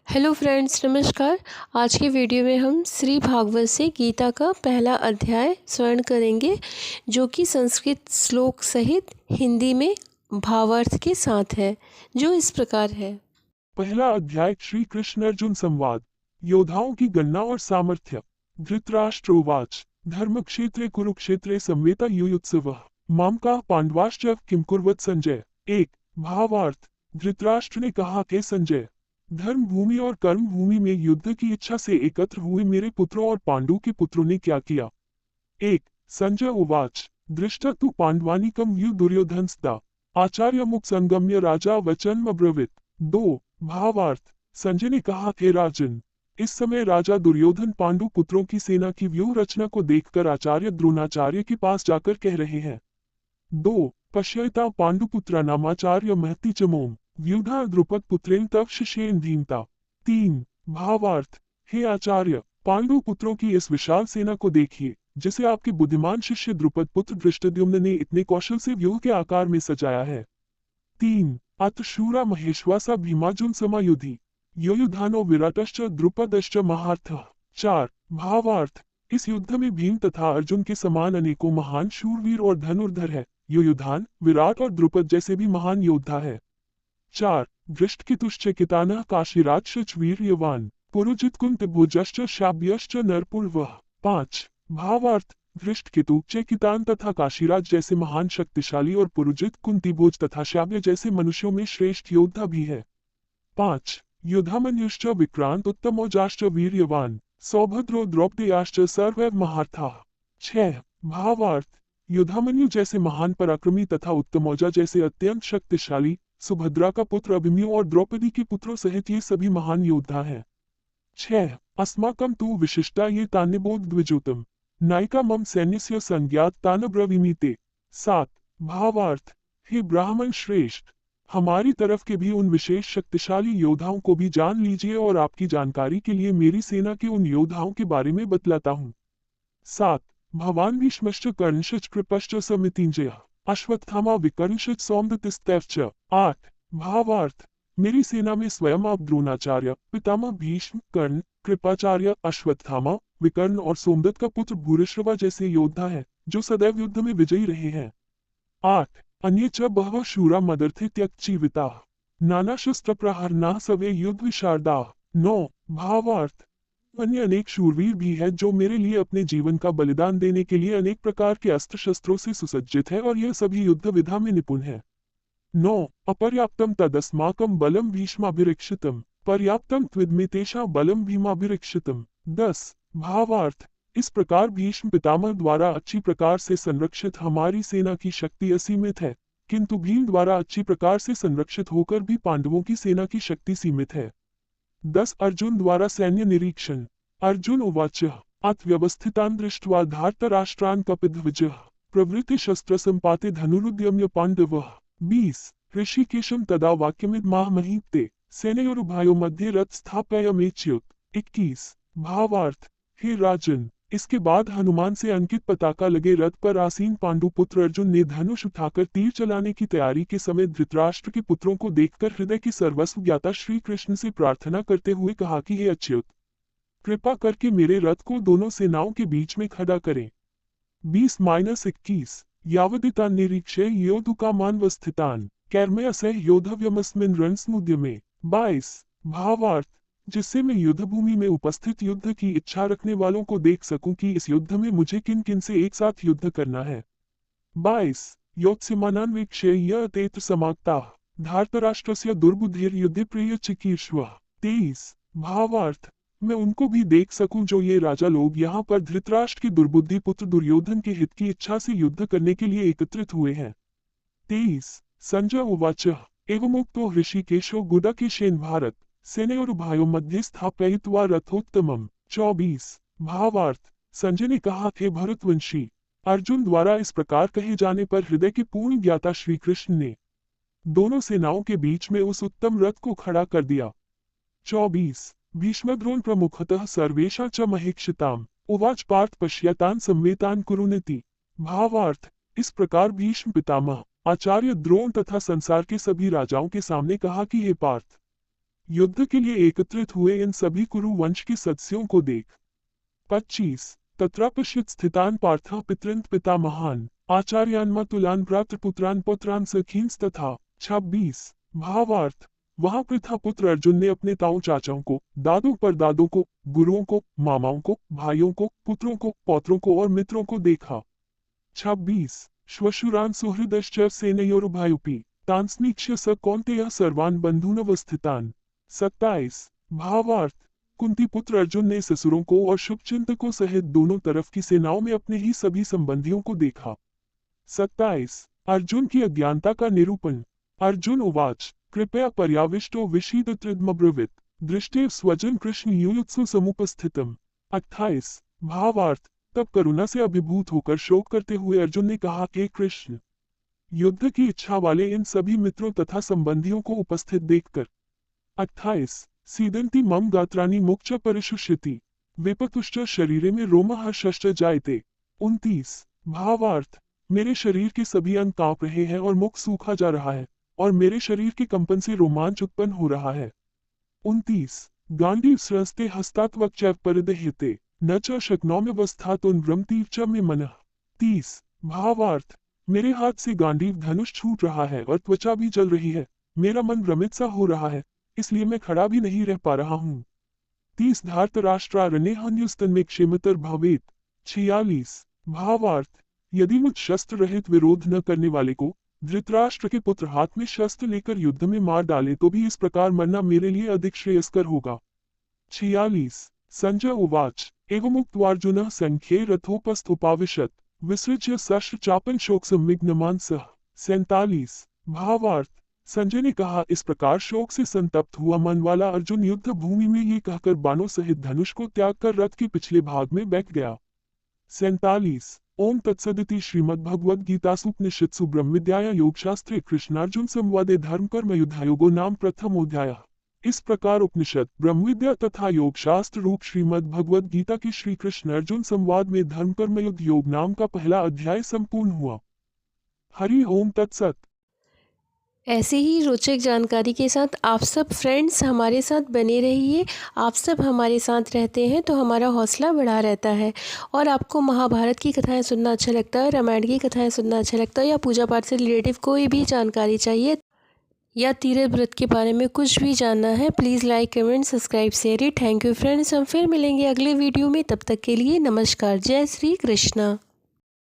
Hello friends, नमस्कार। आज के वीडियो में हम श्री भागवत से गीता का पहला अध्याय श्रवण करेंगे, जो कि संस्कृत श्लोक सहित हिंदी में भावार्थ के साथ है, जो इस प्रकार है। पहला अध्याय श्री कृष्ण अर्जुन संवाद। योद्धाओं की गणना और सामर्थ्य। धृतराष्ट्र उवाच धर्मक्षेत्रे कुरुक्षेत्रे संवेता युयुत्सवः मामका पांडवाश्च किम कुर्वत संजय। एक भावार्थ। धृतराष्ट्र ने कहा, हे संजय, धर्म भूमि और कर्म भूमि में युद्ध की इच्छा से एकत्र हुए मेरे पुत्रों और पांडु के पुत्रों ने क्या किया। एक संजय उवाच दृष्टा तु पांडवानिकम यु दुर्योधनस्ता आचार्य मुख संगम्य राजा वचन अब्रवीत। दो भावार्थ। संजय ने कहा, हे राजन, इस समय राजा दुर्योधन पांडु पुत्रों की सेना की व्यूह रचना को देखकर आचार्य द्रोणाचार्य के पास जाकर कह रहे हैं। दो पश्यता पांडुपुत्रा नामाचार्य महति चमोम व्यूढ़ा द्रुपद पुत्रेण तव शिष्येन धीमता। तीन भावार्थ। हे आचार्य, पांडु पुत्रों की इस विशाल सेना को देखिए, जिसे आपके बुद्धिमान शिष्य द्रुपद पुत्र धृष्टद्युम्न ने इतने कौशल से व्यूह के आकार में सजाया है। तीन अत शूरा महेश्वासा भीमार्जुन समायुधि योयुधानो विराटश्च द्रुपदश्च महार्थः। चार भावार्थ। इस युद्ध में भीम तथा अर्जुन के समान अनेकों महान शूरवीर और धनुर्धर है। युयुधान, विराट और द्रुपद जैसे भी महान योद्धा है। चार दृष्टकेतुश्च कितानः काशीराजश्च वीर्यवान पुरुजित कुंत भुजश्च शाब्यश्च नरपुर्वः। पांच भावार्थ। धृष्टकेतु, चेकितान तथा काशीराज जैसे महान शक्तिशाली और पुरुजित कुंतीभोज तथा शाब्य जैसे मनुष्यों में श्रेष्ठ योद्धा भी है। पांच युधामन्युश्च विक्रांत उत्तमोजाश्च वीर्यवान सौभद्रो द्रौपदेयाश्च सर्वैव महार्थाः। छह भावार्थ। युधामन्यु जैसे महान पराक्रमी तथा उत्तमौजा जैसे अत्यंत शक्तिशाली, सुभद्रा का पुत्र अभिमन्यु और द्रौपदी के पुत्रों सहित ये सभी महान योद्धा हैं। छह अस्माकं तु विशिष्टा ये तान्यबोध द्विजोतम नायिका मम सैन्यस्य संज्ञात तानब्रवीमीते। सात भावार्थ। हे ब्राह्मण श्रेष्ठ, हमारी तरफ के भी उन विशेष शक्तिशाली योद्धाओं को भी जान लीजिए और आपकी जानकारी के लिए मेरी सेना के उन योद्धाओं के बारे में बतलाता हूँ। सात भवान भीष्मश्च कर्णश्च कृपश्च समितिंजयः अश्वत्थामा विकर्णश्च सौमदत्तिस्तैश्च। आठ भावार्थ। मेरी सेना में स्वयं आप द्रोणाचार्य, पितामह भीष्म, कर्ण, कृपाचार्य, अश्वत्थामा, विकर्ण और सोमदत्त का पुत्र भूरिश्रवा जैसे योद्धा है, जो सदैव युद्ध में विजयी रहे हैं। आठ अन्य च बहवः शूरा मदर्थे त्यक्जीविताः नाना शस्त्र प्रहरणाः सवे युद्ध विशारदाः। नौ भावार्थ। अन्य अनेक शूरवीर भी है जो मेरे लिए अपने जीवन का बलिदान देने के लिए अनेक प्रकार के अस्त्र शस्त्रों से सुसज्जित है और यह सभी युद्ध विधा में निपुण है। नौ अपर्याप्तम तदस्माकं बलम भीष्माभिरक्षितम पर्याप्तम त्विदमेतेषां बलम भीमाभिरक्षितम। 10 भावार्थ। इस प्रकार भीष्म पितामह द्वारा अच्छी प्रकार से संरक्षित हमारी सेना की शक्ति असीमित है, किंतु भीम द्वारा अच्छी प्रकार से संरक्षित होकर भी पांडवों की सेना की शक्ति सीमित है। 10 अर्जुन द्वारा सैन्य निरीक्षण। अर्जुन उवाच अथ व्यवस्थितान् दृष्ट्वा धार्तराष्ट्रान् कपिध्वजः प्रवृत्ति शस्त्र संपाते धनुरुद्यम्य पांडवः। 20 ऋषिकेशं तदा वाक्यमिद माह महीप्ते सेनयोरुभयोः मध्ये रथ स्थापयामेच्युत। 21 भावार्थ। हे राजन, इसके बाद हनुमान से अंकित पताका लगे रथ पर आसीन पांडुपुत्र अर्जुन ने धनुष उठाकर तीर चलाने की तैयारी के समय धृतराष्ट्र के पुत्रों को देखकर हृदय की सर्वस्व ज्ञाता श्री कृष्ण से प्रार्थना करते हुए कहा कि हे अच्युत, कृपा करके मेरे रथ को दोनों सेनाओं के बीच में खड़ा करें। 20-21 यावदिता निरीक्षे योद्धुकामानवस्थितान् कैर्मयसह योद्धव्यमस्मिन् रणसमुद्यमे। 22 भावार्थ। जिससे मैं युद्ध भूमि में उपस्थित युद्ध की इच्छा रखने वालों को देख सकूं कि इस युद्ध में मुझे किन किन से एक साथ युद्ध करना है। 22 योत्स्यमानान्वीक्ष्य य तेत्र समागताः धार्तराष्ट्रस्य दुर्बुद्धिर्युद्धे प्रिय चिकीर्ष्वः। 23 भावार्थ। मैं उनको भी देख सकूं जो ये राजा लोग यहाँ पर धृतराष्ट्र के दुर्बुद्धि पुत्र दुर्योधन के हित की इच्छा से युद्ध करने के लिए एकत्रित हुए हैं। 23 संजय उवाच एवमुक्तो ऋषिकेशो गुडकेशेन भारत सेनयोरुभयोः मध्ये स्थापयित्वा रथोत्तमम्। 24 भावार्थ। संजय ने कहा, हे भरतवंशी, अर्जुन द्वारा इस प्रकार कहे जाने पर हृदय के पूर्ण ज्ञाता श्री कृष्ण ने दोनों सेनाओं के बीच में उस उत्तम रथ को खड़ा कर दिया। 24 भीष्मद्रोण प्रमुखतः सर्वेषां च महेक्षिताम् उवाच पार्थ पश्यतान् संवेतान् कुरुनिति। भावार्थ। इस प्रकार भीष्म पितामह, आचार्य द्रोण तथा संसार के सभी राजाओं के सामने कहा कि हे पार्थ, युद्ध के लिए एकत्रित हुए इन सभी कुरु वंश के सदस्यों को देख। 25 तत्रापश्यत स्थितान पार्था पितृंत पिता महान आचार्यान मातुलान भ्रातृपुत्रान पुत्रान सखींस्तथा। 26 भावार्थ वहां प्रथा पुत्र अर्जुन ने अपने ताऊ चाचाओं को, दादों परदादों को, गुरुओं को, मामाओं को, भाइयों को, पुत्रों को, पौत्रों को और मित्रों को देखा। 26 श्वशुरान सुहृदश्च सेनयोरुभयोपि तांस्नीक्ष्य स कौन्तेयः सर्वान् बन्धूनवस्थितान्। 27 भावार्थ कुंती पुत्र अर्जुन ने ससुरों को और शुभचिंतकों सहित दोनों तरफ की सेनाओं में अपने ही सभी संबंधियों को देखा। 27 अर्जुन की अज्ञानता का निरूपण। अर्जुन उवाच कृपया पर्याविष्टो विषीदत्रिदमब्रवीत् दृष्टे स्वजन कृष्ण युयुत्सु समुपस्थितम्। 28 भावार्थ तब करुणा से अभिभूत होकर शोक करते हुए अर्जुन ने कहा कि कृष्ण, युद्ध की इच्छा वाले इन सभी मित्रों तथा संबंधियों को उपस्थित देखकर। 28 सीदंती मम गात्राणि मुक्च परिशुष्यति विपतुश्च शरीरे में रोमहर्षश्च जायते। 29 भावार्थ मेरे शरीर के सभी अंग कांप रहे हैं और मुख सूखा जा रहा है और मेरे शरीर के कंपन से रोमांच उत्पन्न हो रहा है। 29 गांडीव स्रस्ते हस्तात्वक्चैव परिदह्यते न च शक्नोम्यवस्थातुन भ्रमतीव च मे मनः। 30 भावार्थ मेरे हाथ से गांडीव धनुष छूट रहा है और त्वचा भी जल रही है, मेरा मन भ्रमित सा हो रहा है, इसलिए मैं खड़ा भी नहीं रह पा रहा हूँ। 30 धार्तराष्ट्रारण्ये हन्युस्तन में क्षेमतर भवेत्। 46 भावार्थ यदि मुझ शस्त्र रहित विरोध न करने वाले को धृतराष्ट्र के पुत्र हाथ में शस्त्र लेकर युद्ध में मार डाले तो भी इस प्रकार मरना मेरे लिए अधिक श्रेयस्कर होगा। 46 संजय उवाच एवमुक्त्वार्जुनः संख्ये रथोपस्थोपाविशत् विसृज्य शस्त्र चापन शोक संविघ्नमान सः। 47 भावार्थ संजय ने कहा, इस प्रकार शोक से संतप्त हुआ मन वाला अर्जुन युद्ध भूमि में ये कहकर बाणों सहित धनुष को त्याग कर रथ के पिछले भाग में बैठ गया। 47 ओम तत्सदिति श्रीमद्भगवद्गीतासूपनिषत्सु ब्रह्मविद्यायां योगशास्त्रे कृष्णार्जुन संवादे धर्म कर्म युद्धायोगो नाम प्रथमोऽध्यायः। इस प्रकार उपनिषद, ब्रह्मविद्या तथा योग शास्त्र रूप श्रीमद् भगवद गीता के श्री कृष्ण अर्जुन संवाद में धर्म कर्म युद्ध योग नाम का पहला अध्याय संपूर्ण हुआ। हरि ओम तत्सत। ऐसे ही रोचक जानकारी के साथ आप सब फ्रेंड्स हमारे साथ बने रहिए। आप सब हमारे साथ रहते हैं तो हमारा हौसला बढ़ा रहता है। और आपको महाभारत की कथाएं सुनना अच्छा लगता है, रामायण की कथाएं सुनना अच्छा लगता है, या पूजा पाठ से रिलेटिव कोई भी जानकारी चाहिए या तीर्थ व्रत के बारे में कुछ भी जानना है, please like comment subscribe share. Thank you friends, हम फिर मिलेंगे अगले वीडियो में। तब तक के लिए नमस्कार, जय श्री कृष्णा।